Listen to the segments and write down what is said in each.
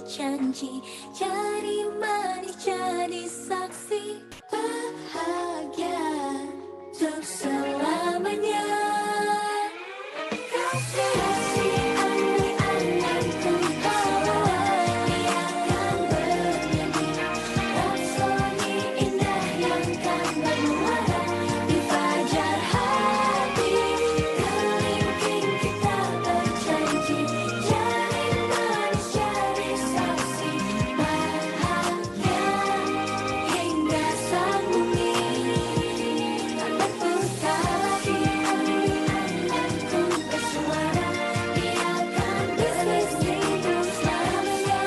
berjanji jadi manis, jadi saksi bahagia untuk selamanya. Kasih angan-anganku bawa dia akan bernyanyi rapsodi indah yang kan bermuara di fajar hati. Kelingking kita berjanji jadi manis, jadi saksi bahagia hingga sang bumi tak berputar lagi. Angan-anganku bersuara dia akan bersih hidup selamanya.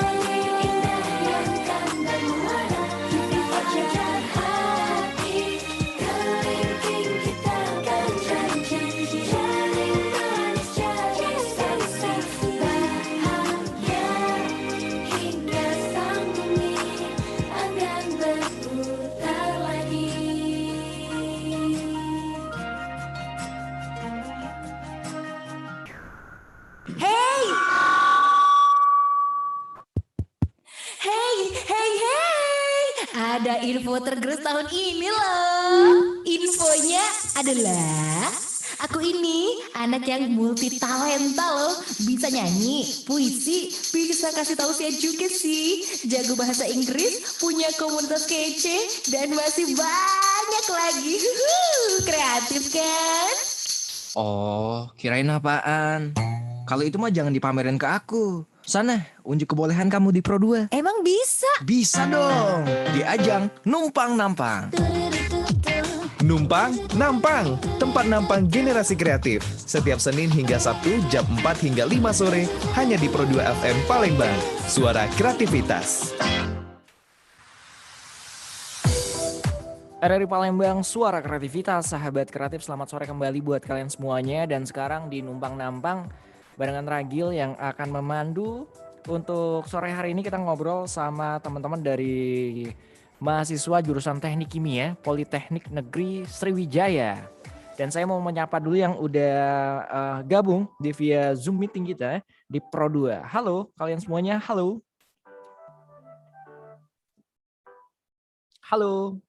Indah yang kan bermuara di fajar hati. Kelingking kita akan janji jadi manis, jadi saksi bahagia hingga sang bumi akan berputar lagi. Hey! Hey, hey, hey! Ada info tergerus tahun ini loh. Infonya adalah aku ini anak yang multi talenta loh. Bisa nyanyi, puisi, bisa kasih tahu saya juga sih. Jago bahasa Inggris, punya komunitas kece, dan masih banyak lagi. Kreatif kan? Oh, kirain apaan? Kalau itu mah jangan dipamerin ke aku. Sana, unjuk kebolehan kamu di Pro 2. Emang bisa? Bisa dong, di ajang Numpang Nampang. Numpang Nampang, tempat nampang generasi kreatif. Setiap Senin hingga Sabtu jam 4 hingga 5 sore hanya di Pro 2 FM Palembang. Suara kreativitas. RRI Palembang, suara kreativitas, sahabat kreatif, selamat sore kembali buat kalian semuanya. Dan sekarang di Numpang Nampang barengan Ragil yang akan memandu. Untuk sore hari ini kita ngobrol sama teman-teman dari mahasiswa jurusan Teknik Kimia Politeknik Negeri Sriwijaya. Dan saya mau menyapa dulu yang udah gabung di via Zoom meeting kita di Pro 2. Halo kalian semuanya, halo. Halo.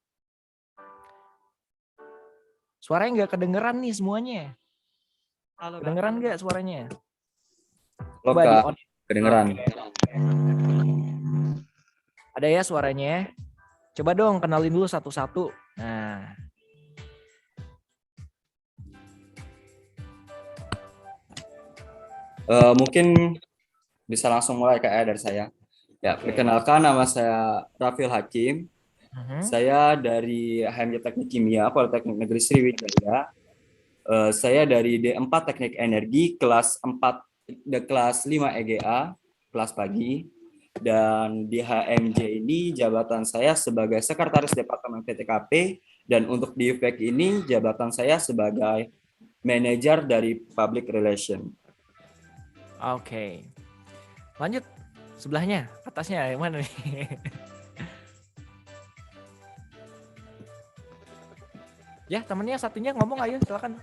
Suaranya nggak kedengeran nih semuanya. Halo, Kedengeran nggak suaranya? Halo, Coba Kak. di on. Kedengeran. Ada ya suaranya? Coba dong kenalin dulu satu-satu. Nah. Mungkin bisa langsung mulai Kak ya dari saya. Ya, perkenalkan nama saya Rafil Hakim. Saya dari HMJ Teknik Kimia Politeknik Negeri Sriwijaya. Saya dari D4 Teknik Energi kelas 4 kelas 5 EGA, kelas pagi. Dan di HMJ ini jabatan saya sebagai Sekretaris Departemen PTKP, dan untuk di UPEK ini jabatan saya sebagai manajer dari Public Relation. Oke. Lanjut. Sebelahnya, atasnya yang mana nih? Ya, temennya satunya ngomong, ayo silakan.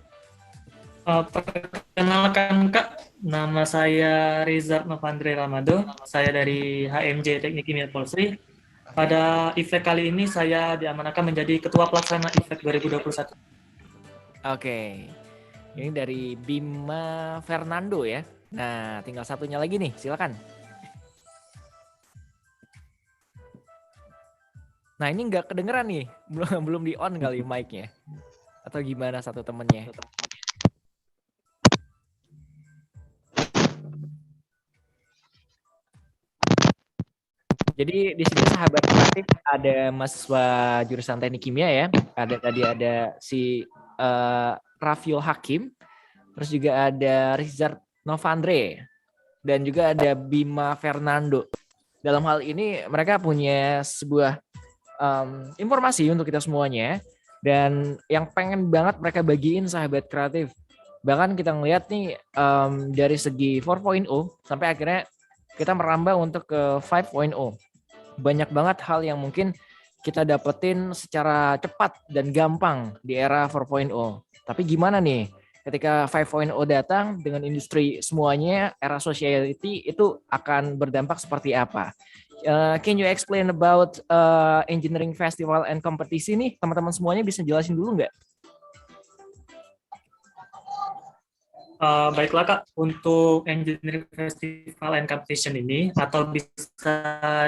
Perkenalkan Kak, nama saya Rizal Novandre Ramado. Saya dari HMJ Teknik Kimia Polsri. Pada IFEK kali ini saya diamanahkan menjadi Ketua Pelaksana IFEK 2021. Oke. Ini dari Bima Fernando ya. Nah, tinggal satunya lagi nih, silakan. Nah, ini nggak kedengeran nih, belum di on kali mic-nya. Atau gimana satu temennya? Jadi di sini sahabat kreatif ada mahasiswa jurusan Teknik Kimia ya. Ada si Rafil Hakim, terus juga ada Rizal Novandre, dan juga ada Bima Fernando. Dalam hal ini mereka punya sebuah informasi untuk kita semuanya, dan yang pengen banget mereka bagiin sahabat kreatif. Bahkan kita ngeliat nih dari segi 4.0 sampai akhirnya kita merambah untuk ke 5.0. Banyak banget hal yang mungkin kita dapetin secara cepat dan gampang di era 4.0. Tapi gimana nih ketika 5.0 datang dengan industri semuanya, era society itu akan berdampak seperti apa? Can you explain about engineering festival and competition nih? Teman-teman semuanya bisa jelasin dulu nggak? Baiklah Kak, untuk Engineering Festival and Competition ini, atau bisa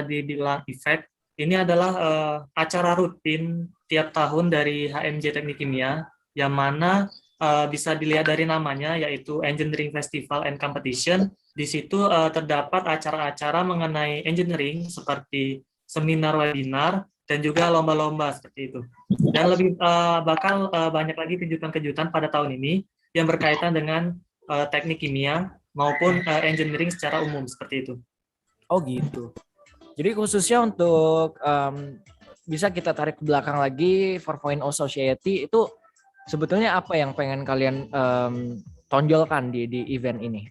dibilang event, ini adalah acara rutin tiap tahun dari HMJ Teknik Kimia, yang mana bisa dilihat dari namanya, yaitu Engineering Festival and Competition. Di situ terdapat acara-acara mengenai engineering, seperti seminar webinar, dan juga lomba-lomba seperti itu. Dan lebih bakal banyak lagi kejutan-kejutan pada tahun ini, yang berkaitan dengan teknik kimia maupun engineering secara umum seperti itu. Oh gitu. Jadi khususnya untuk bisa kita tarik ke belakang lagi 4.0 Society itu sebetulnya apa yang pengen kalian tonjolkan di event ini?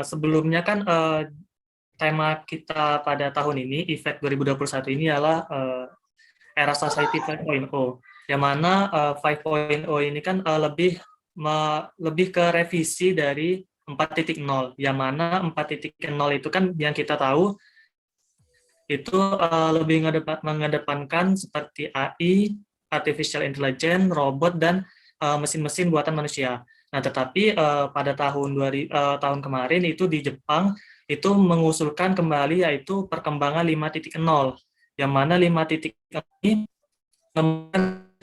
Sebelumnya kan tema kita pada tahun ini, event 2021 ini adalah Era Society 5.0, yang mana 5.0 ini kan lebih ke revisi dari 4.0, yang mana 4.0 itu kan yang kita tahu itu lebih mengedepankan seperti AI, artificial intelligence, robot, dan mesin-mesin buatan manusia. Nah, tetapi pada tahun kemarin itu di Jepang itu mengusulkan kembali yaitu perkembangan 5.0, yang mana 5.0 ini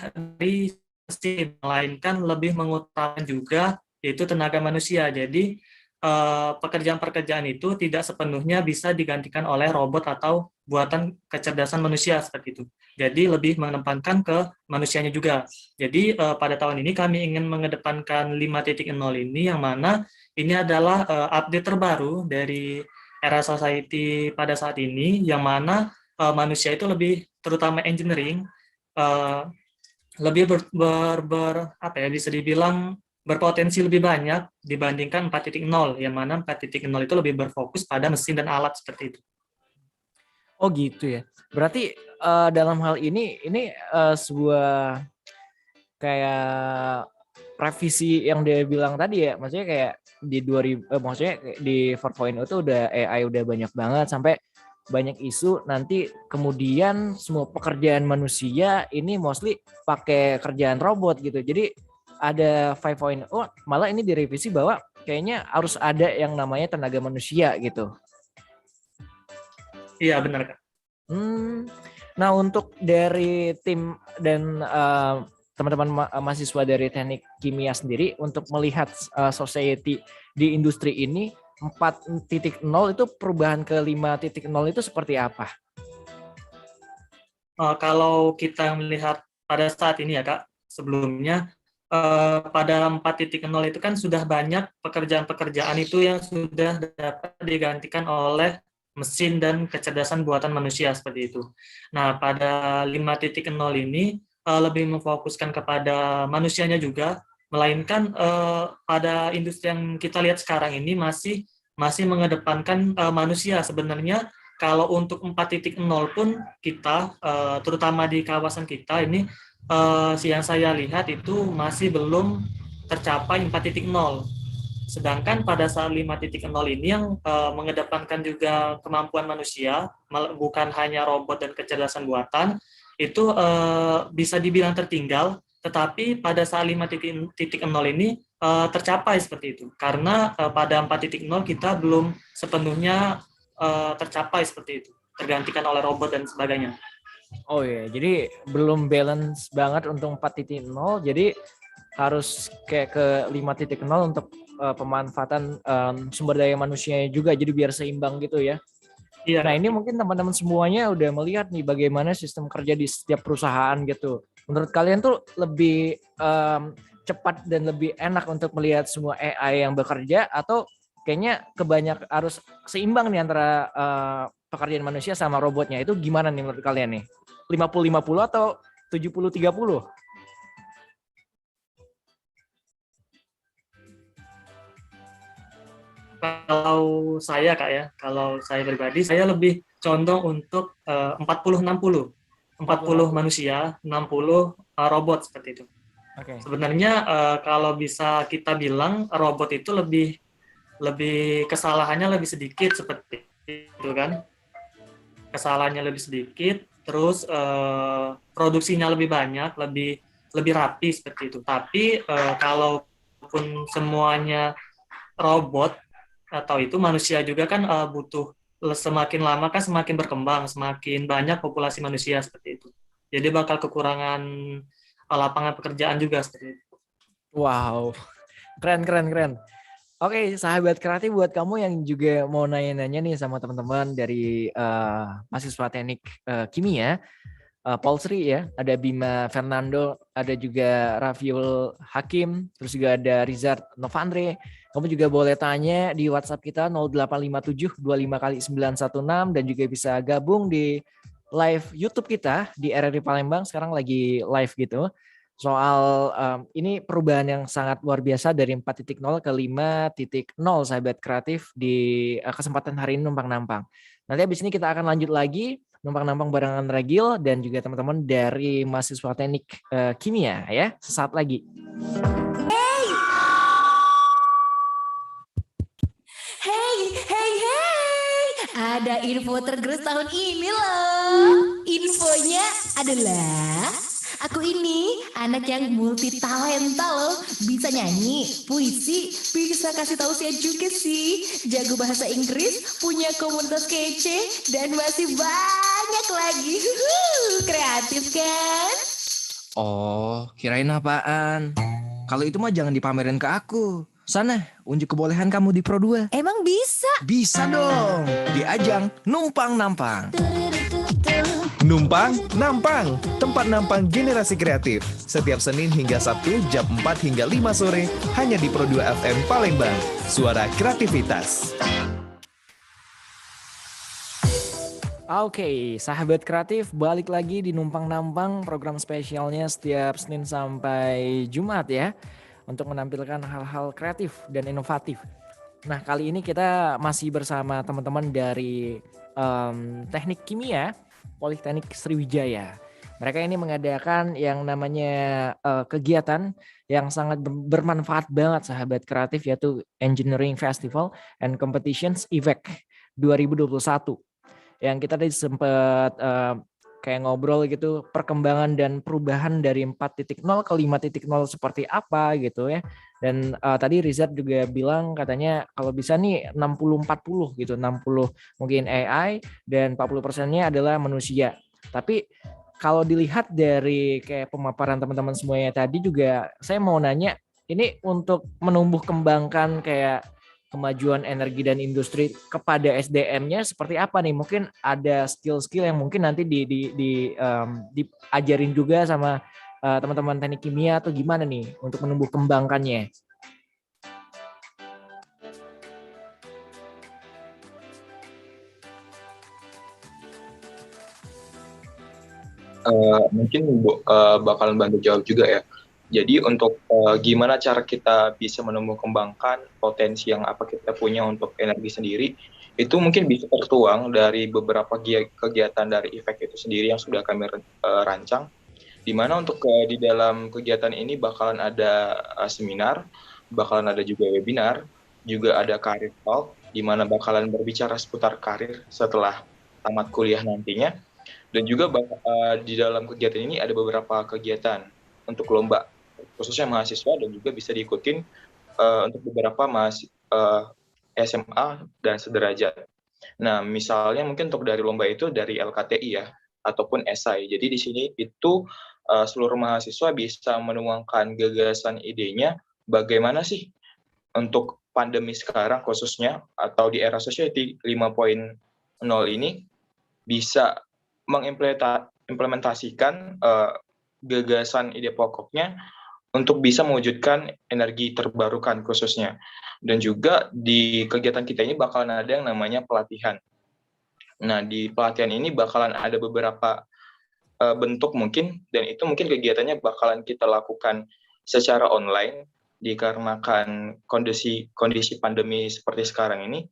dari mesin, melainkan lebih mengutamakan juga yaitu tenaga manusia. Jadi pekerjaan-pekerjaan itu tidak sepenuhnya bisa digantikan oleh robot atau buatan kecerdasan manusia seperti itu. Jadi lebih mengedepankan ke manusianya juga. Jadi pada tahun ini kami ingin mengedepankan 5.0 ini, yang mana ini adalah update terbaru dari era society pada saat ini, yang mana manusia itu lebih, terutama engineering, lebih bisa dibilang berpotensi lebih banyak dibandingkan 4.0, yang mana 4.0 itu lebih berfokus pada mesin dan alat seperti itu. Oh gitu ya. Berarti dalam hal ini sebuah kayak revisi yang dia bilang tadi ya, maksudnya kayak di 2000 maksudnya di 4.0 itu udah AI udah banyak banget sampai banyak isu nanti kemudian semua pekerjaan manusia ini mostly pakai kerjaan robot gitu. Jadi ada 5.0 malah ini direvisi bahwa kayaknya harus ada yang namanya tenaga manusia gitu. Iya benar Kak. Nah untuk dari tim dan teman-teman mahasiswa dari teknik kimia sendiri untuk melihat society di industri ini 4.0 itu perubahan ke 5.0 itu seperti apa? Kalau kita melihat pada saat ini ya Kak, sebelumnya pada 4.0 itu kan sudah banyak pekerjaan-pekerjaan itu yang sudah dapat digantikan oleh mesin dan kecerdasan buatan manusia seperti itu. Nah, pada 5.0 ini lebih memfokuskan kepada manusianya juga, melainkan pada industri yang kita lihat sekarang ini masih mengedepankan manusia. Sebenarnya kalau untuk 4.0 pun kita, terutama di kawasan kita ini, yang saya lihat itu masih belum tercapai 4.0. Sedangkan pada saat 5.0 ini yang mengedepankan juga kemampuan manusia, bukan hanya robot dan kecerdasan buatan, itu bisa dibilang tertinggal, tetapi pada saat 5.0 ini tercapai seperti itu. Karena pada 4.0 kita belum sepenuhnya tercapai seperti itu, tergantikan oleh robot dan sebagainya. Oh iya, jadi belum balance banget untuk 4.0, jadi harus kayak ke 5.0 untuk pemanfaatan sumber daya manusianya juga, jadi biar seimbang gitu ya. Iya. Nah ini mungkin teman-teman semuanya udah melihat nih bagaimana sistem kerja di setiap perusahaan gitu. Menurut kalian tuh lebih cepat dan lebih enak untuk melihat semua AI yang bekerja, atau kayaknya harus seimbang nih antara pekerjaan manusia sama robotnya? Itu gimana nih menurut kalian nih? 50-50 atau 70-30? Kalau saya Kak ya, kalau saya pribadi, saya lebih condong untuk 40-60. 40 manusia, 60 robot seperti itu. Oke. Sebenarnya kalau bisa kita bilang robot itu lebih kesalahannya lebih sedikit seperti itu kan. Kesalahannya lebih sedikit, terus produksinya lebih banyak, lebih rapi seperti itu. Tapi kalaupun semuanya robot atau itu manusia juga kan butuh semakin lama kan semakin berkembang, semakin banyak populasi manusia seperti itu. Jadi bakal kekurangan lapangan pekerjaan juga seperti itu. Wow, keren. Oke, sahabat kreatif, buat kamu yang juga mau nanya-nanya nih sama teman-teman dari mahasiswa teknik kimia, Polsri ya, ada Bima Fernando, ada juga Rafiul Hakim, terus juga ada Rizard Novandre. Kamu juga boleh tanya di WhatsApp kita 0857 25 kali 916 dan juga bisa gabung di live YouTube kita di RRI Palembang, sekarang lagi live gitu. Soal ini perubahan yang sangat luar biasa dari 4.0 ke 5.0 sahabat kreatif di kesempatan hari ini numpang nampang. Nanti habis ini kita akan lanjut lagi numpang nampang barengan Regil dan juga teman-teman dari mahasiswa teknik kimia ya. Sesaat lagi. Hey, ada info tergerus tahun ini loh. Infonya adalah aku ini anak yang multi talenta loh. Bisa nyanyi, puisi, bisa kasih tahu saya juga sih. Jago bahasa Inggris, punya komunitas kece, dan masih banyak lagi. Kreatif kan? Oh, kirain apaan? Kalau itu mah jangan dipamerin ke aku. Sana, unjuk kebolehan kamu di Pro 2. Emang bisa? Bisa dong, di ajang Numpang Nampang. Numpang Nampang, tempat nampang generasi kreatif. Setiap Senin hingga Sabtu jam 4 hingga 5 sore hanya di Pro 2 FM Palembang. Suara kreativitas. Oke, sahabat kreatif, balik lagi di Numpang Nampang, program spesialnya setiap Senin sampai Jumat ya, untuk menampilkan hal-hal kreatif dan inovatif. Nah, kali ini kita masih bersama teman-teman dari Teknik Kimia Politeknik Sriwijaya. Mereka ini mengadakan yang namanya kegiatan yang sangat bermanfaat banget sahabat kreatif, yaitu Engineering Festival and Competitions EVEC 2021. Yang kita tadi sempat kayak ngobrol gitu, perkembangan dan perubahan dari 4.0 ke 5.0 seperti apa gitu ya. Dan tadi Rizard juga bilang katanya kalau bisa nih 60-40 gitu, 60 mungkin AI dan 40%-nya adalah manusia. Tapi kalau dilihat dari kayak pemaparan teman-teman semuanya tadi juga, saya mau nanya, ini untuk menumbuh kembangkan kayak kemajuan energi dan industri kepada SDM-nya seperti apa nih? Mungkin ada skill-skill yang mungkin nanti diajarin juga sama teman-teman teknik kimia atau gimana nih untuk menumbuh kembangkannya? Mungkin bakalan bantu jawab juga ya. Jadi untuk gimana cara kita bisa menumbuh kembangkan potensi yang apa kita punya untuk energi sendiri, itu mungkin bisa tertuang dari beberapa kegiatan dari EVEC itu sendiri yang sudah kami rancang. Di mana untuk di dalam kegiatan ini bakalan ada seminar, bakalan ada juga webinar, juga ada career talk, di mana bakalan berbicara seputar karir setelah tamat kuliah nantinya. Dan juga di dalam kegiatan ini ada beberapa kegiatan untuk lomba, khususnya mahasiswa, dan juga bisa diikutin untuk beberapa SMA dan sederajat. Nah, misalnya mungkin untuk dari lomba itu dari LKTI ya, ataupun esai. Jadi di sini itu seluruh mahasiswa bisa menuangkan gagasan idenya bagaimana sih untuk pandemi sekarang khususnya atau di era Society 5.0 ini bisa mengimplementasikan gagasan ide pokoknya untuk bisa mewujudkan energi terbarukan khususnya. Dan juga di kegiatan kita ini bakalan ada yang namanya pelatihan. Nah, di pelatihan ini bakalan ada beberapa bentuk mungkin, dan itu mungkin kegiatannya bakalan kita lakukan secara online dikarenakan kondisi pandemi seperti sekarang ini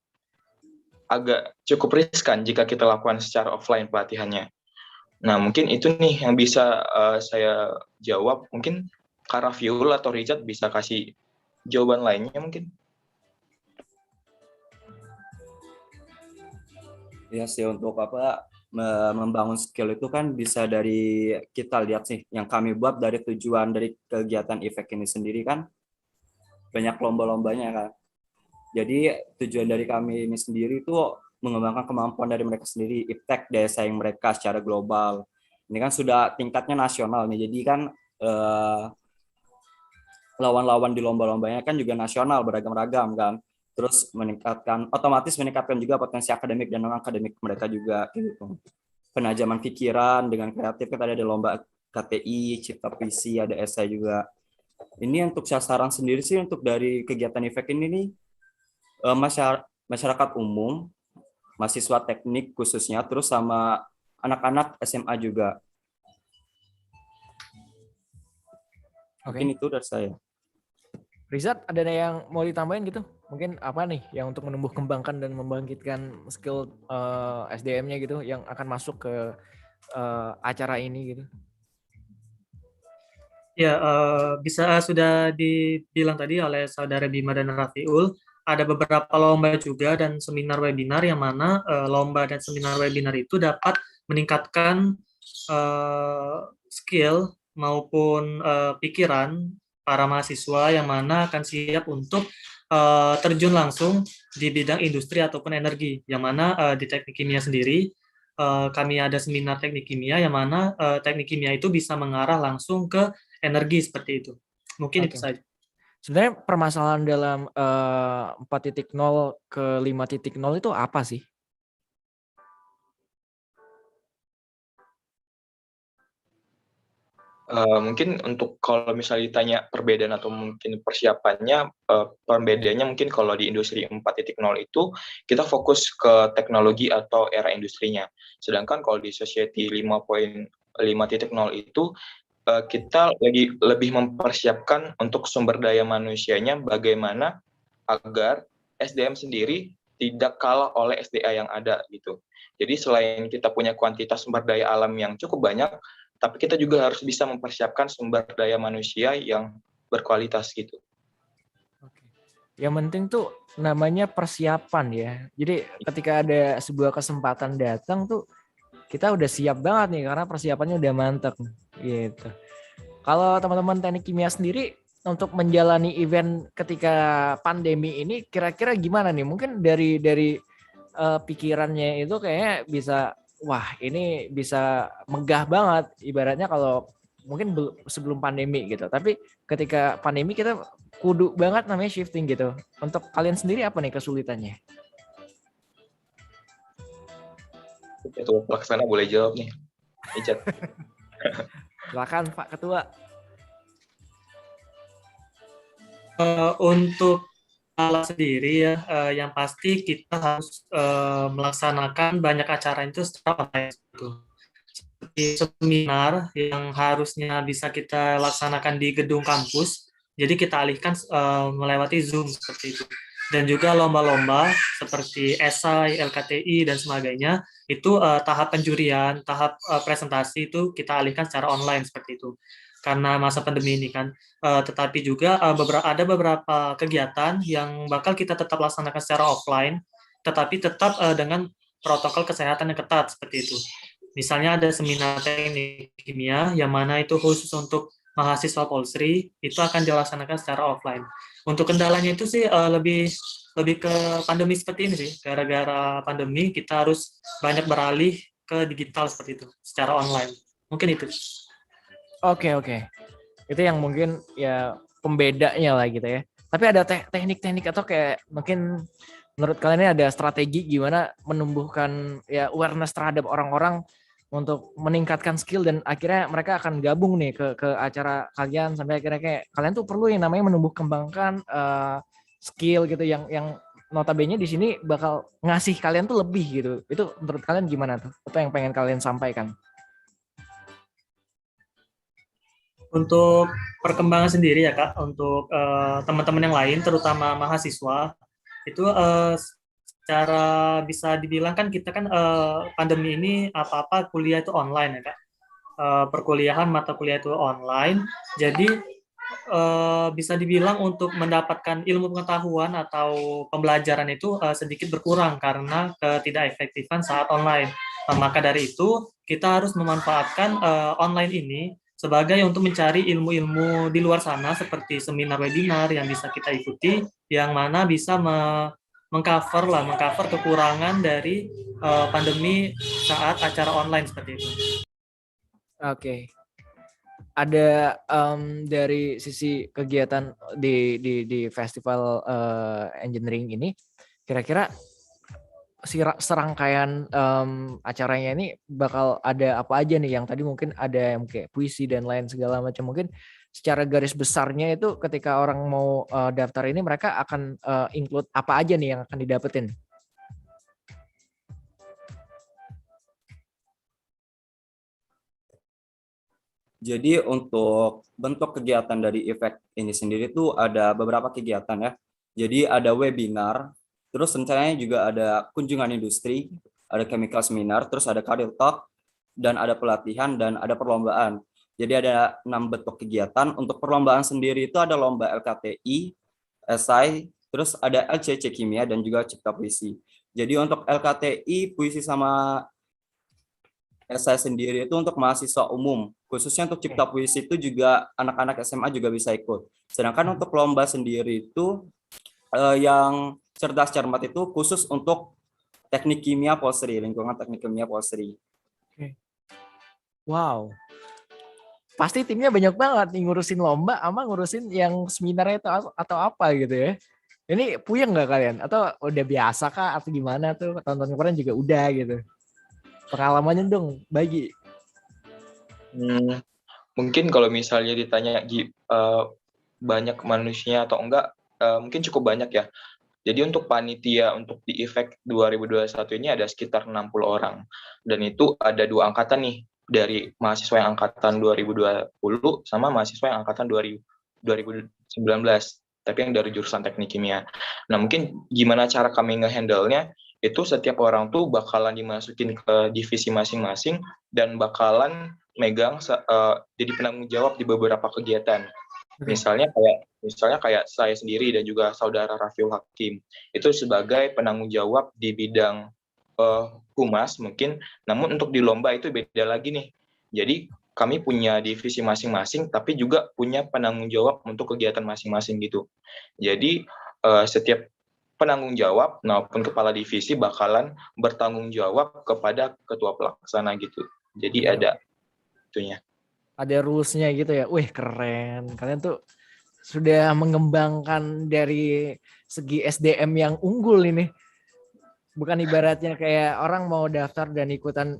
agak cukup riskan jika kita lakukan secara offline pelatihannya. Nah, mungkin itu nih yang bisa saya jawab. Mungkin Kak Rafiul atau Richard bisa kasih jawaban lainnya mungkin? Ya sih, untuk membangun skill itu kan bisa dari kita lihat sih yang kami buat dari tujuan dari kegiatan IFEK ini sendiri kan banyak lomba-lombanya kan. Jadi tujuan dari kami ini sendiri itu mengembangkan kemampuan dari mereka sendiri, iptek daya saing mereka secara global. Ini kan sudah tingkatnya nasional nih. Jadi kan lawan-lawan di lomba-lombanya kan juga nasional, beragam-ragam kan. Terus otomatis meningkatkan juga potensi akademik dan non-akademik mereka juga gitu. Penajaman pikiran dengan kreatif, kan ada lomba KTI, cipta puisi, ada esai juga. Ini untuk sasaran sendiri sih untuk dari kegiatan IFEK ini nih, masyarakat umum, mahasiswa teknik khususnya, terus sama anak-anak SMA juga. Mungkin itu dari saya. Rizat, ada yang mau ditambahin gitu? Mungkin apa nih yang untuk menumbuh kembangkan dan membangkitkan skill SDM-nya gitu yang akan masuk ke acara ini gitu? Ya, bisa sudah dibilang tadi oleh saudara Bima dan Rafiul, ada beberapa lomba juga dan seminar webinar yang mana lomba dan seminar webinar itu dapat meningkatkan skill maupun pikiran para mahasiswa yang mana akan siap untuk terjun langsung di bidang industri ataupun energi, yang mana di teknik kimia sendiri kami ada seminar teknik kimia yang mana teknik kimia itu bisa mengarah langsung ke energi seperti itu. Mungkin itu saja. Sebenarnya permasalahan dalam 4.0 ke 5.0 itu apa sih? Mungkin untuk kalau misalnya ditanya perbedaan atau mungkin persiapannya, perbedaannya mungkin kalau di industri 4.0 itu kita fokus ke teknologi atau era industrinya. Sedangkan kalau di society 5.0 itu kita lebih mempersiapkan untuk sumber daya manusianya bagaimana agar SDM sendiri tidak kalah oleh SDA yang ada gitu. Jadi selain kita punya kuantitas sumber daya alam yang cukup banyak, tapi kita juga harus bisa mempersiapkan sumber daya manusia yang berkualitas gitu. Yang penting tuh namanya persiapan ya. Jadi ketika ada sebuah kesempatan datang tuh kita udah siap banget nih karena persiapannya udah mantap gitu. Kalau teman-teman teknik kimia sendiri untuk menjalani event ketika pandemi ini kira-kira gimana nih? Mungkin dari pikirannya itu kayaknya bisa, wah ini bisa megah banget ibaratnya kalau mungkin sebelum pandemi gitu. Tapi ketika pandemi kita kudu banget namanya shifting gitu. Untuk kalian sendiri apa nih kesulitannya? Ketua pelaksana boleh jawab nih. Richard. Silakan Pak Ketua. Untuk alat sendiri ya, yang pasti kita harus melaksanakan banyak acara itu secara online. Seperti seminar yang harusnya bisa kita laksanakan di gedung kampus, jadi kita alihkan melewati Zoom seperti itu. Dan juga lomba-lomba seperti esai, LKTI, dan sebagainya, itu tahap penjurian, tahap presentasi itu kita alihkan secara online seperti itu. Karena masa pandemi ini kan, tetapi juga ada beberapa kegiatan yang bakal kita tetap laksanakan secara offline, tetapi tetap dengan protokol kesehatan yang ketat seperti itu. Misalnya ada seminar teknik kimia yang mana itu khusus untuk mahasiswa Polsri, itu akan dilaksanakan secara offline. Untuk kendalanya itu sih lebih ke pandemi seperti ini sih. Gara-gara pandemi kita harus banyak beralih ke digital seperti itu, secara online. Mungkin itu. Oke. Itu yang mungkin ya pembedanya lah gitu ya. Tapi ada teknik-teknik atau kayak mungkin menurut kalian ini ada strategi gimana menumbuhkan ya awareness terhadap orang-orang untuk meningkatkan skill dan akhirnya mereka akan gabung nih ke acara kalian sampai akhirnya kayak kalian tuh perlu yang namanya menumbuh kembangkan skill gitu yang notabene di sini bakal ngasih kalian tuh lebih gitu. Itu menurut kalian gimana tuh? Apa yang pengen kalian sampaikan? Untuk perkembangan sendiri ya Kak, untuk teman-teman yang lain, terutama mahasiswa, itu secara bisa dibilang kan kita kan pandemi ini apa-apa kuliah itu online ya Kak. Perkuliahan mata kuliah itu online, jadi bisa dibilang untuk mendapatkan ilmu pengetahuan atau pembelajaran itu sedikit berkurang karena ketidakefektifan saat online. Maka dari itu, kita harus memanfaatkan online ini sebagai untuk mencari ilmu-ilmu di luar sana seperti seminar webinar yang bisa kita ikuti, yang mana bisa mengcover kekurangan dari pandemi saat acara online seperti itu. Oke. Ada dari sisi kegiatan di festival engineering ini, kira-kira serangkaian acaranya ini bakal ada apa aja nih? Yang tadi mungkin ada yang kayak puisi dan lain segala macam. Mungkin secara garis besarnya itu ketika orang mau daftar ini, mereka akan include apa aja nih yang akan didapetin? Jadi untuk bentuk kegiatan dari event ini sendiri tuh ada beberapa kegiatan ya. Jadi ada webinar, terus rencananya juga ada kunjungan industri, ada chemical seminar, terus ada career talk, dan ada pelatihan dan ada perlombaan. Jadi ada 6 bentuk kegiatan. Untuk perlombaan sendiri itu ada lomba LKTI, esai, terus ada LCC kimia dan juga cipta puisi. Jadi untuk LKTI puisi sama esai sendiri itu untuk mahasiswa umum, khususnya untuk cipta puisi itu juga anak-anak SMA juga bisa ikut. Sedangkan untuk lomba sendiri itu yang cerdas cermat itu khusus untuk teknik kimia Polsri, lingkungan teknik kimia Polsri. Wow, pasti timnya banyak banget nih ngurusin lomba sama ngurusin yang seminarnya atau apa gitu ya. Ini puyeng nggak kalian? Atau udah biasa kah? Atau gimana tuh? Tahun-tahun kemarin juga udah gitu. Pengalamannya dong, bagi. Mungkin kalau misalnya ditanya banyak manusia atau enggak, mungkin cukup banyak ya. Jadi untuk panitia untuk di Efek 2021 ini ada sekitar 60 orang. Dan itu ada 2 angkatan nih, dari mahasiswa yang angkatan 2020 sama mahasiswa yang angkatan 2019, tapi yang dari jurusan teknik kimia. Nah mungkin gimana cara kami nge-handle-nya, itu setiap orang tuh bakalan dimasukin ke divisi masing-masing dan bakalan megang jadi penanggung jawab di beberapa kegiatan. Misalnya kayak saya sendiri dan juga saudara Rafiul Hakim itu sebagai penanggung jawab di bidang humas mungkin, namun untuk di lomba itu beda lagi nih. Jadi kami punya divisi masing-masing tapi juga punya penanggung jawab untuk kegiatan masing-masing gitu. Jadi setiap penanggung jawab maupun kepala divisi bakalan bertanggung jawab kepada ketua pelaksana gitu. Jadi ada itunya. Ada rules-nya gitu ya. Wih, keren. Kalian tuh sudah mengembangkan dari segi SDM yang unggul ini. Bukan ibaratnya kayak orang mau daftar dan ikutan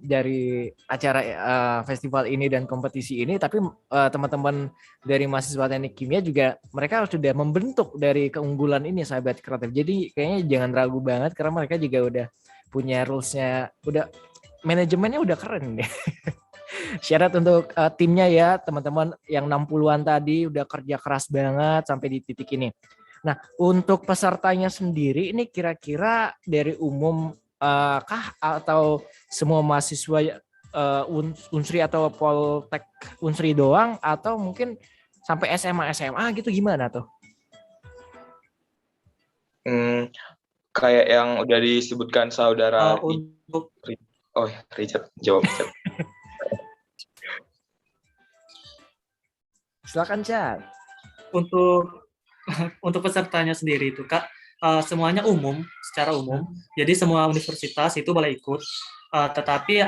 dari acara festival ini dan kompetisi ini, tapi teman-teman dari mahasiswa teknik kimia juga mereka sudah membentuk dari keunggulan ini, sahabat kreatif. Jadi kayaknya jangan ragu banget karena mereka juga udah punya rules-nya, udah manajemennya udah keren deh. Syarat untuk timnya ya teman-teman yang 60-an tadi udah kerja keras banget sampai di titik ini. Nah, untuk pesertanya sendiri ini kira-kira dari umum kah atau semua mahasiswa Unsri atau Poltek Unsri doang atau mungkin sampai SMA gitu gimana tuh? Kayak yang udah disebutkan saudara Untuk Richard jawab. Silakan, Chan. Untuk pesertanya sendiri itu Kak, semuanya secara umum. Jadi semua universitas itu boleh ikut, tetapi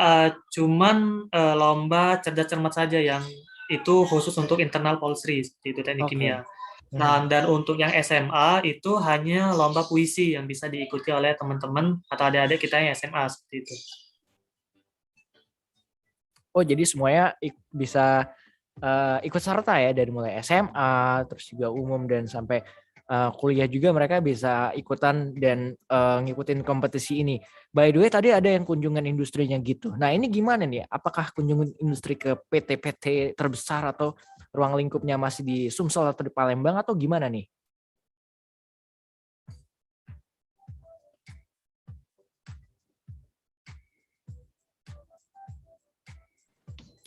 cuman lomba cerdas cermat saja yang itu khusus untuk internal Polsri, seperti itu teknik kimia. Nah, dan untuk yang SMA itu hanya lomba puisi yang bisa diikuti oleh teman-teman atau adik-adik kita yang SMA seperti itu. Oh, jadi semuanya bisa ikut serta ya dari mulai SMA terus juga umum dan sampai kuliah juga mereka bisa ikutan dan ngikutin kompetisi ini. By the way tadi ada yang kunjungan industrinya gitu. Nah ini gimana nih? Apakah kunjungan industri ke PT-PT terbesar atau ruang lingkupnya masih di Sumsel atau di Palembang atau gimana nih?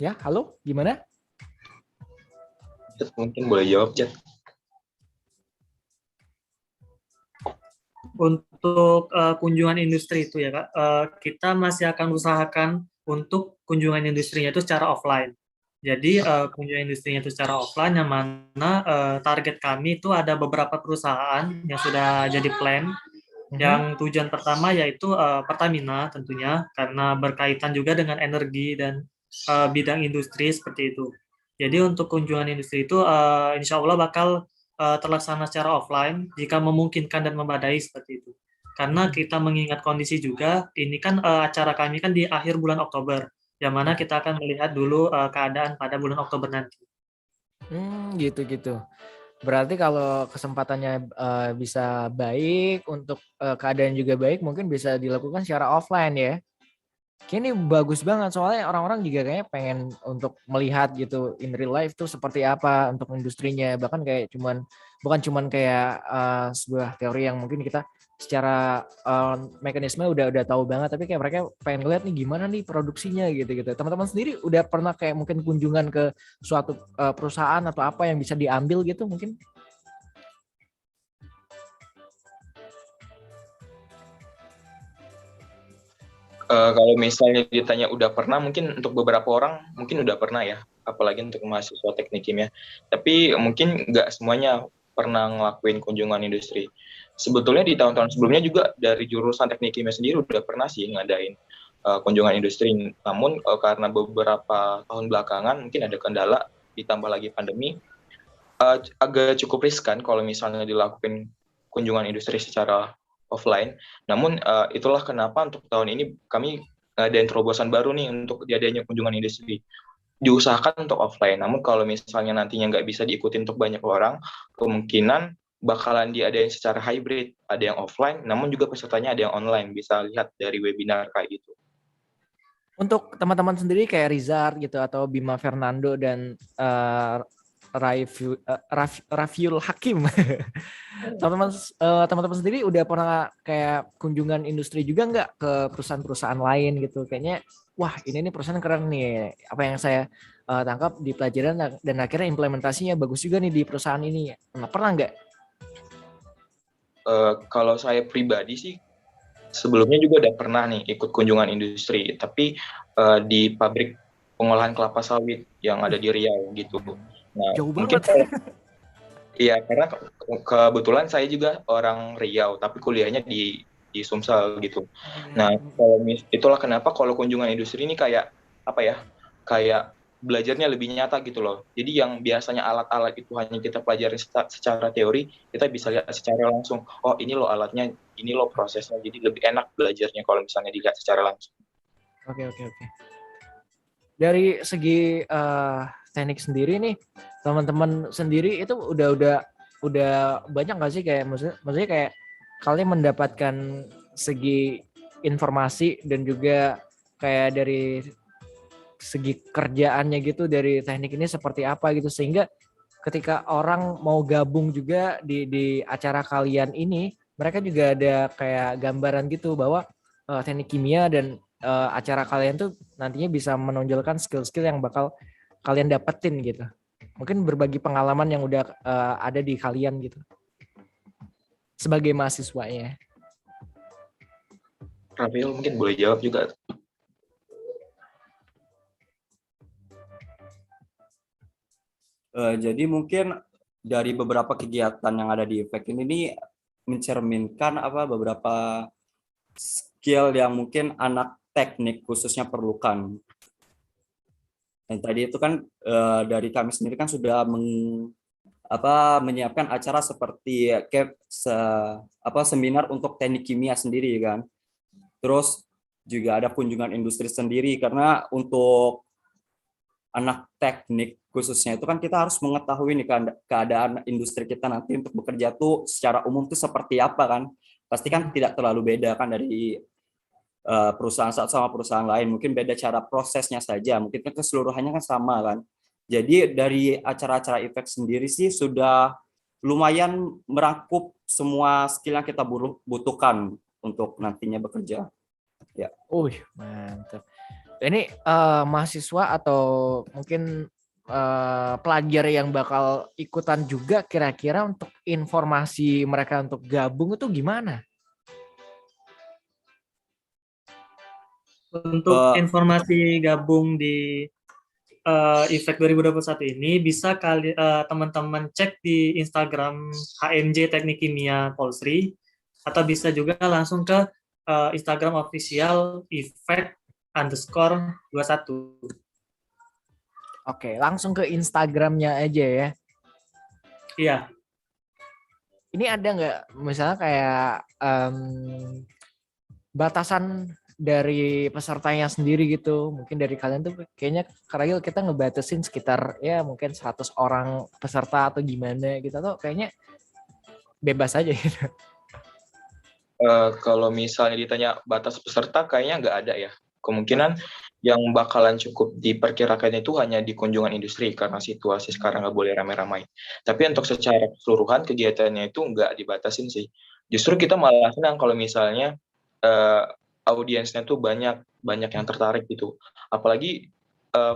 Ya, halo, gimana? Jat, mungkin boleh jawab, Jat. Untuk kunjungan industri itu ya Kak, kita masih akan usahakan untuk kunjungan industrinya itu secara offline. Jadi kunjungan industrinya itu secara offline, yang mana target kami itu ada beberapa perusahaan yang sudah jadi plan. Yang tujuan pertama yaitu Pertamina tentunya, karena berkaitan juga dengan energi dan bidang industri seperti itu. Jadi untuk kunjungan industri itu insya Allah bakal terlaksana secara offline jika memungkinkan dan memadai seperti itu. Karena kita mengingat kondisi juga, ini kan acara kami kan di akhir bulan Oktober, yang mana kita akan melihat dulu keadaan pada bulan Oktober nanti. Gitu. Berarti kalau kesempatannya bisa baik, untuk keadaan juga baik, mungkin bisa dilakukan secara offline ya. Kayaknya ini bagus banget, soalnya orang-orang juga kayaknya pengen untuk melihat gitu in real life tuh seperti apa untuk industrinya. Bahkan kayak bukan cuman kayak sebuah teori yang mungkin kita secara mekanisme udah tahu banget, tapi kayak mereka pengen lihat nih gimana nih produksinya gitu. Teman-teman sendiri udah pernah kayak mungkin kunjungan ke suatu perusahaan atau apa yang bisa diambil gitu mungkin? Kalau misalnya ditanya udah pernah, mungkin untuk beberapa orang mungkin udah pernah ya, apalagi untuk mahasiswa teknik kimia. Tapi mungkin nggak semuanya pernah ngelakuin kunjungan industri. Sebetulnya di tahun-tahun sebelumnya juga dari jurusan teknik kimia sendiri udah pernah sih ngadain kunjungan industri. Namun karena beberapa tahun belakangan mungkin ada kendala, ditambah lagi pandemi, agak cukup riskan kalau misalnya dilakukan kunjungan industri secara offline. Namun itulah kenapa untuk tahun ini kami ngadain terobosan baru nih untuk diadanya kunjungan industri. Diusahakan untuk offline. Namun kalau misalnya nantinya nggak bisa diikuti untuk banyak orang, kemungkinan bakalan diadain secara hybrid. Ada yang offline, namun juga pesertanya ada yang online. Bisa lihat dari webinar kayak gitu. Untuk teman-teman sendiri kayak Rizard gitu atau Bima Fernando dan Rafiul Hakim. Teman-teman sendiri udah pernah kayak kunjungan industri juga nggak ke perusahaan-perusahaan lain gitu? Kayaknya wah ini nih perusahaan keren nih. Apa yang saya tangkap di pelajaran dan akhirnya implementasinya bagus juga nih di perusahaan ini. Pernah nggak? Kalau saya pribadi sih sebelumnya juga udah pernah nih ikut kunjungan industri, tapi di pabrik pengolahan kelapa sawit yang ada di Riau gitu. Nah, Jauh mungkin iya, karena kebetulan saya juga orang Riau, tapi kuliahnya di Sumsel gitu. Nah, itulah kenapa kalau kunjungan industri ini kayak apa ya? Kayak belajarnya lebih nyata gitu loh. Jadi yang biasanya alat-alat itu hanya kita pelajari secara teori, kita bisa lihat secara langsung. Oh, ini loh alatnya, ini loh prosesnya. Jadi lebih enak belajarnya kalau misalnya dilihat secara langsung. Oke. Dari segi teknik sendiri nih, teman-teman sendiri itu udah banyak nggak sih kayak maksudnya kayak kalian mendapatkan segi informasi dan juga kayak dari segi kerjaannya gitu dari teknik ini seperti apa gitu, sehingga ketika orang mau gabung juga di acara kalian ini, mereka juga ada kayak gambaran gitu bahwa teknik kimia dan acara kalian tuh nantinya bisa menonjolkan skill-skill yang bakal kalian dapetin gitu. Mungkin berbagi pengalaman yang udah ada di kalian gitu. Sebagai mahasiswanya. Rafael mungkin boleh jawab juga. Jadi mungkin dari beberapa kegiatan yang ada di Efek ini mencerminkan beberapa skill yang mungkin anak teknik khususnya perlukan. Dan tadi itu kan dari kami sendiri kan sudah menyiapkan acara seperti seminar untuk teknik kimia sendiri kan. Terus juga ada kunjungan industri sendiri, karena untuk anak teknik khususnya itu kan kita harus mengetahui nih keadaan industri kita nanti untuk bekerja tuh secara umum tuh seperti apa kan. Pasti kan tidak terlalu beda kan dari perusahaan satu sama perusahaan lain, mungkin beda cara prosesnya saja, mungkin keseluruhannya kan sama kan. Jadi dari acara-acara Efek sendiri sih sudah lumayan merangkup semua skill yang kita butuhkan untuk nantinya bekerja. Ya. Mantap. Ini mahasiswa atau mungkin pelajar yang bakal ikutan juga kira-kira untuk informasi mereka untuk gabung itu gimana? Untuk informasi gabung di Ifek 2021 ini bisa teman-teman cek di Instagram HMJ Teknik Kimia Polsri atau bisa juga langsung ke Instagram official Ifek_21. Oke, langsung ke Instagramnya aja ya. Iya. Ini ada nggak misalnya kayak batasan dari pesertanya sendiri gitu? Mungkin dari kalian tuh kayaknya Karagil kita ngebatasin sekitar ya mungkin 100 orang peserta atau gimana gitu, atau kayaknya bebas aja gitu. Kalau misalnya ditanya batas peserta, kayaknya nggak ada ya. Kemungkinan yang bakalan cukup diperkirakan itu hanya di kunjungan industri karena situasi sekarang nggak boleh ramai-ramai. Tapi untuk secara keseluruhan kegiatannya itu nggak dibatasin sih. Justru kita malah senang kalau misalnya audiensnya tuh banyak yang tertarik gitu. Apalagi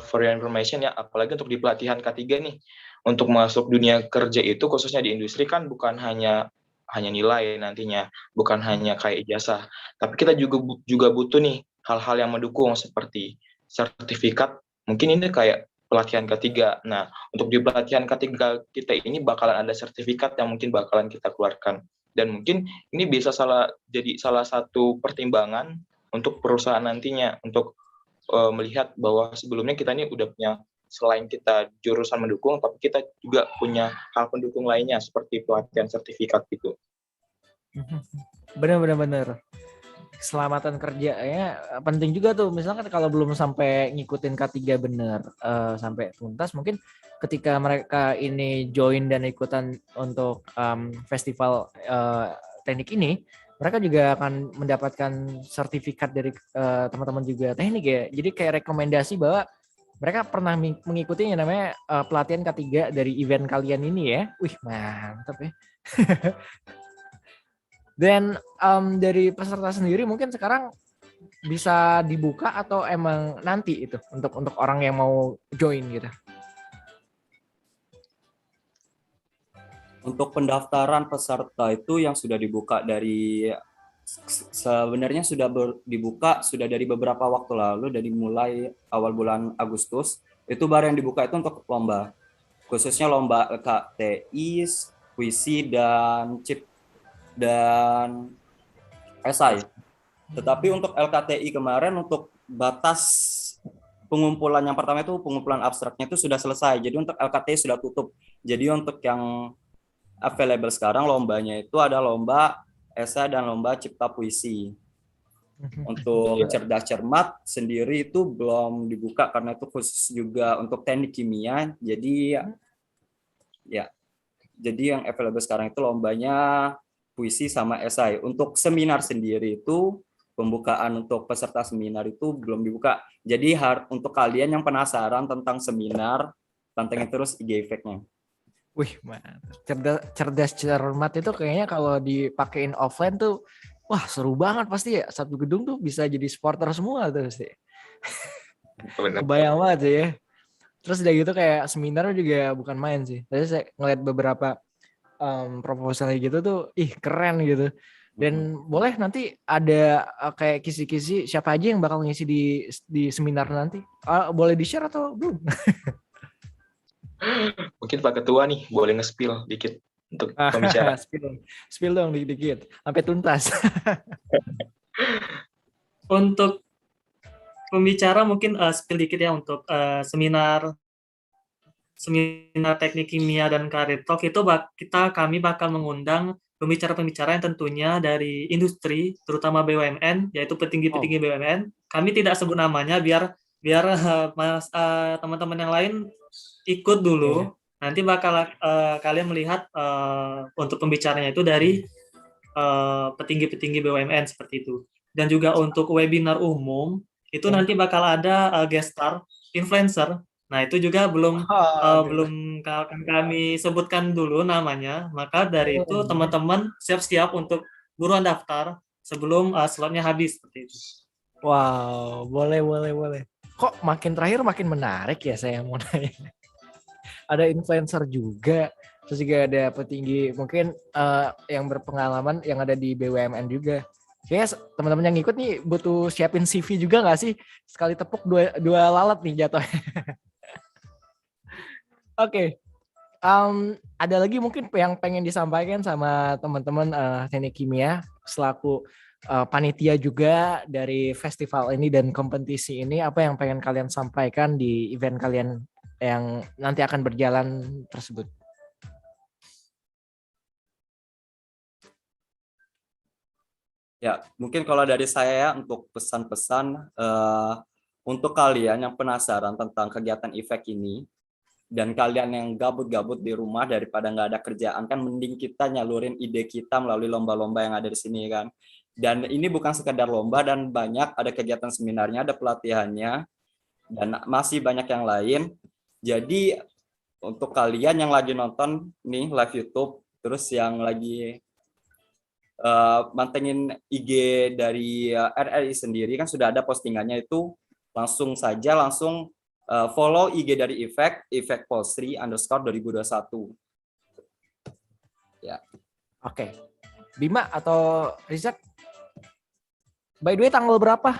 for your information ya, apalagi untuk di pelatihan K3 nih. Untuk masuk dunia kerja itu khususnya di industri kan bukan hanya nilai nantinya, bukan hanya kayak ijazah, tapi kita juga butuh nih hal-hal yang mendukung seperti sertifikat. Mungkin ini kayak pelatihan ketiga. Nah, untuk di pelatihan ketiga kita ini bakalan ada sertifikat yang mungkin bakalan kita keluarkan. Dan mungkin ini bisa jadi salah satu pertimbangan untuk perusahaan nantinya untuk melihat bahwa sebelumnya kita ini udah punya, selain kita jurusan mendukung, tapi kita juga punya hal pendukung lainnya seperti pelatihan sertifikat gitu. Bener. Keselamatan kerja ya penting juga tuh. Misalkan kalau belum sampai ngikutin K3 bener sampai tuntas, mungkin ketika mereka ini join dan ikutan untuk festival teknik ini, mereka juga akan mendapatkan sertifikat dari teman-teman juga teknik ya. Jadi kayak rekomendasi bahwa mereka pernah mengikuti yang namanya pelatihan K3 dari event kalian ini ya. Wih, mantap ya. Dan dari peserta sendiri mungkin sekarang bisa dibuka atau emang nanti itu untuk orang yang mau join gitu? Untuk pendaftaran peserta itu yang sudah dibuka sebenarnya sudah dibuka sudah dari beberapa waktu lalu, dari mulai awal bulan Agustus itu baru yang dibuka itu untuk lomba, khususnya lomba LKTI, puisi dan chip dan esai. Tetapi untuk LKTI kemarin untuk batas pengumpulan yang pertama itu pengumpulan abstraknya itu sudah selesai. Jadi untuk LKTI sudah tutup. Jadi untuk yang available sekarang lombanya itu ada lomba esai dan lomba cipta puisi. Untuk cerdas cermat sendiri itu belum dibuka karena itu khusus juga untuk teknik kimia. Jadi yang available sekarang itu lombanya puisi sama esai. Untuk seminar sendiri itu pembukaan untuk peserta seminar itu belum dibuka. Jadi untuk kalian yang penasaran tentang seminar, pantengin terus IG Ifek-nya. Wih, cerdas cermat itu kayaknya kalau dipakein offline tuh, wah seru banget pasti ya. Satu gedung tuh bisa jadi supporter semua tuh pasti. Kebayang banget sih ya. Terus udah gitu kayak seminar juga bukan main sih. Tadi saya ngeliat beberapa proposal gitu tuh, keren gitu. Dan boleh nanti ada kayak kisi-kisi siapa aja yang bakal ngisi di seminar nanti. Boleh di-share atau belum? Mungkin Pak Ketua nih boleh nge-spill dikit untuk pembicara. Spill dong dikit sampai tuntas. Untuk pembicara mungkin spill dikit ya untuk seminar teknik kimia dan karir talk itu kami bakal mengundang pembicara-pembicara yang tentunya dari industri, terutama BUMN, yaitu petinggi-petinggi BUMN. Kami tidak sebut namanya biar teman-teman yang lain ikut dulu. Nanti bakal kalian melihat untuk pembicaranya itu dari petinggi-petinggi BUMN seperti itu. Dan juga untuk webinar umum itu nanti bakal ada guest star influencer. Nah, itu juga belum akan kami sebutkan dulu namanya. Maka dari itu teman-teman siap-siap untuk buruan daftar sebelum slotnya habis seperti itu. Wow, boleh. Kok makin terakhir makin menarik ya, saya mau nanya. ada influencer juga, terus juga ada petinggi mungkin yang berpengalaman yang ada di BUMN juga. Kayaknya teman-teman yang ikut nih butuh siapin CV juga nggak sih? Sekali tepuk dua lalat nih jatuhnya. Oke. Ada lagi mungkin yang pengen disampaikan sama teman-teman teknik kimia selaku panitia juga dari festival ini dan kompetisi ini, apa yang pengen kalian sampaikan di event kalian yang nanti akan berjalan tersebut? Ya, mungkin kalau dari saya untuk pesan-pesan untuk kalian yang penasaran tentang kegiatan IFEK ini, dan kalian yang gabut-gabut di rumah daripada nggak ada kerjaan, kan mending kita nyalurin ide kita melalui lomba-lomba yang ada di sini kan. Dan ini bukan sekedar lomba, dan banyak ada kegiatan seminarnya, ada pelatihannya, dan masih banyak yang lain. Jadi untuk kalian yang lagi nonton nih live YouTube, terus yang lagi mantengin IG dari RRI sendiri, kan sudah ada postingannya itu, langsung follow IG dari IFEK Polsri _2021. Ya. Oke. Bima atau Rizak? By the way tanggal berapa?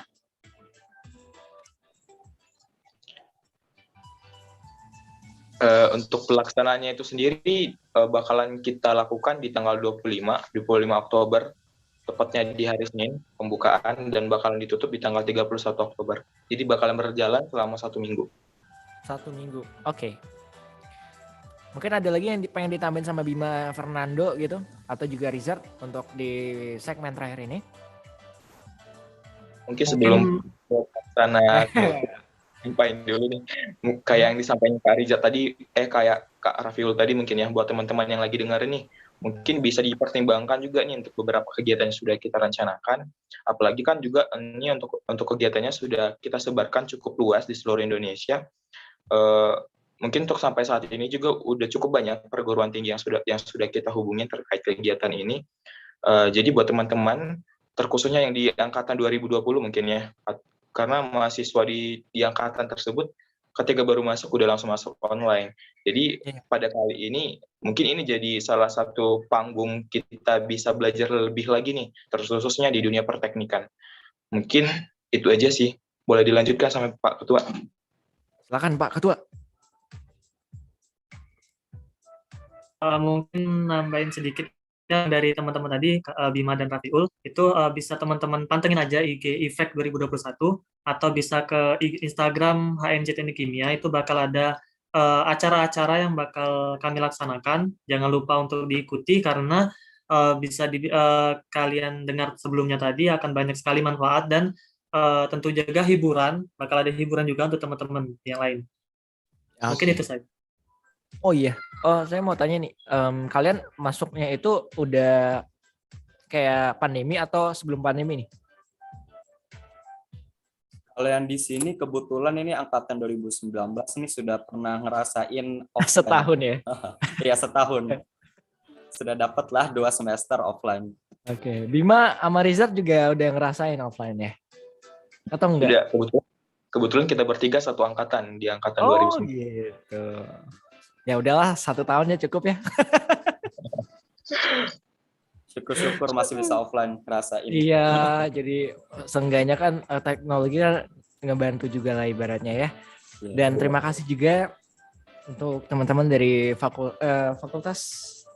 Untuk pelaksanaannya itu sendiri bakalan kita lakukan di tanggal 25 Oktober, tepatnya di hari Senin pembukaan, dan bakalan ditutup di tanggal 31 Oktober. Jadi bakalan berjalan selama 1 minggu. 1 minggu. Oke. Mungkin ada lagi yang pengen ditambahin sama Bima Fernando gitu, atau juga Rizard untuk di segmen terakhir ini? Mungkin sebelum sana sampaikan dulu nih, kayak yang disampaikan Kak Riza tadi, kayak Kak Rafiul tadi mungkin ya, buat teman-teman yang lagi dengerin nih, mungkin bisa dipertimbangkan juga nih untuk beberapa kegiatan yang sudah kita rencanakan. Apalagi kan juga ini untuk kegiatannya sudah kita sebarkan cukup luas di seluruh Indonesia. Mungkin untuk sampai saat ini juga udah cukup banyak perguruan tinggi yang sudah kita hubungin terkait kegiatan ini. Jadi buat teman-teman, terkhususnya yang di angkatan 2020 mungkin ya, karena mahasiswa di angkatan tersebut ketika baru masuk udah langsung masuk online. Jadi pada kali ini mungkin ini jadi salah satu panggung kita bisa belajar lebih lagi nih, terkhususnya di dunia perteknikan. Mungkin itu aja sih. Boleh dilanjutkan sama Pak Ketua. Silakan Pak Ketua. Mungkin nambahin sedikit yang dari teman-teman tadi, Bima dan Rafiul, itu bisa teman-teman pantengin aja IG IFEK 2021, atau bisa ke Instagram HMJ Teknik Kimia, itu bakal ada acara-acara yang bakal kami laksanakan. Jangan lupa untuk diikuti, karena bisa kalian dengar sebelumnya tadi akan banyak sekali manfaat, dan tentu juga hiburan, bakal ada hiburan juga untuk teman-teman yang lain. Mungkin itu saja. Oh iya, saya mau tanya nih, kalian masuknya itu udah kayak pandemi atau sebelum pandemi nih? Kalau yang di sini kebetulan ini angkatan 2019 ini sudah pernah ngerasain offline. Setahun ya? Iya, setahun. Sudah dapat lah 2 semester offline. Oke, Bima sama Rizard juga udah ngerasain offline ya? Atau enggak? Udah, kebetulan kita bertiga satu angkatan, di angkatan 2019. Oh gitu. Ya udahlah, 1 tahunnya cukup ya. Syukur-syukur masih bisa offline ngerasain. Iya, jadi seenggaknya kan teknologi ngebantu juga lah ibaratnya ya. Dan terima kasih juga untuk teman-teman dari Fakultas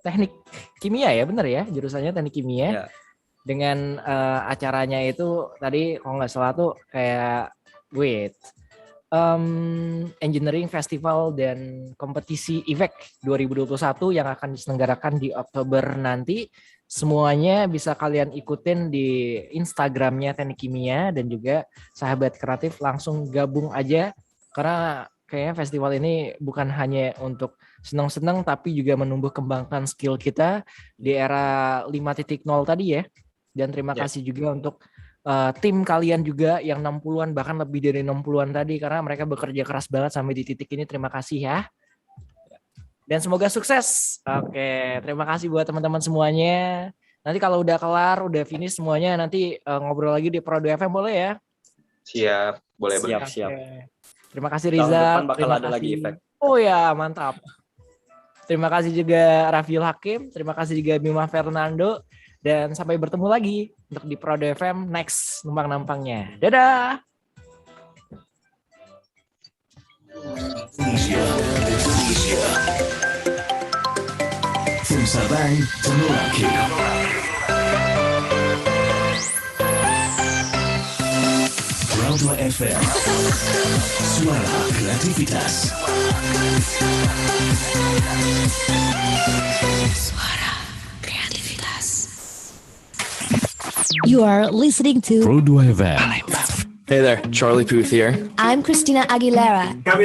Teknik Kimia ya, benar ya, jurusannya Teknik Kimia. Ya. Dengan acaranya itu tadi kalau nggak salah tuh kayak Engineering Festival dan kompetisi IFEK 2021 yang akan diselenggarakan di Oktober nanti. Semuanya bisa kalian ikutin di Instagramnya Teknik Kimia, dan juga sahabat kreatif langsung gabung aja, karena kayaknya festival ini bukan hanya untuk senang-senang tapi juga menumbuh kembangkan skill kita di era 5.0 tadi ya. Dan terima kasih juga untuk tim kalian juga yang 60-an, bahkan lebih dari 60-an tadi, karena mereka bekerja keras banget sampai di titik ini. Terima kasih ya. Dan semoga sukses. Oke, terima kasih buat teman-teman semuanya. Nanti kalau udah kelar, udah finish semuanya, nanti ngobrol lagi di Pro 2 FM boleh ya? Siap, boleh. Siap. Terima kasih Riza. Tahun depan bakal ada lagi efek. Oh ya, mantap. Terima kasih juga Rafiul Hakim, terima kasih juga Bima Fernando, dan sampai bertemu lagi untuk di Prodo FM next numpang-nampangnya. Dadah! From Sabang to Merauke. Prodo FM. Suara kreativitas. Suara kreativitas. You are listening to Prodo FM. Hey there, Charlie Puth here. I'm Christina Aguilera.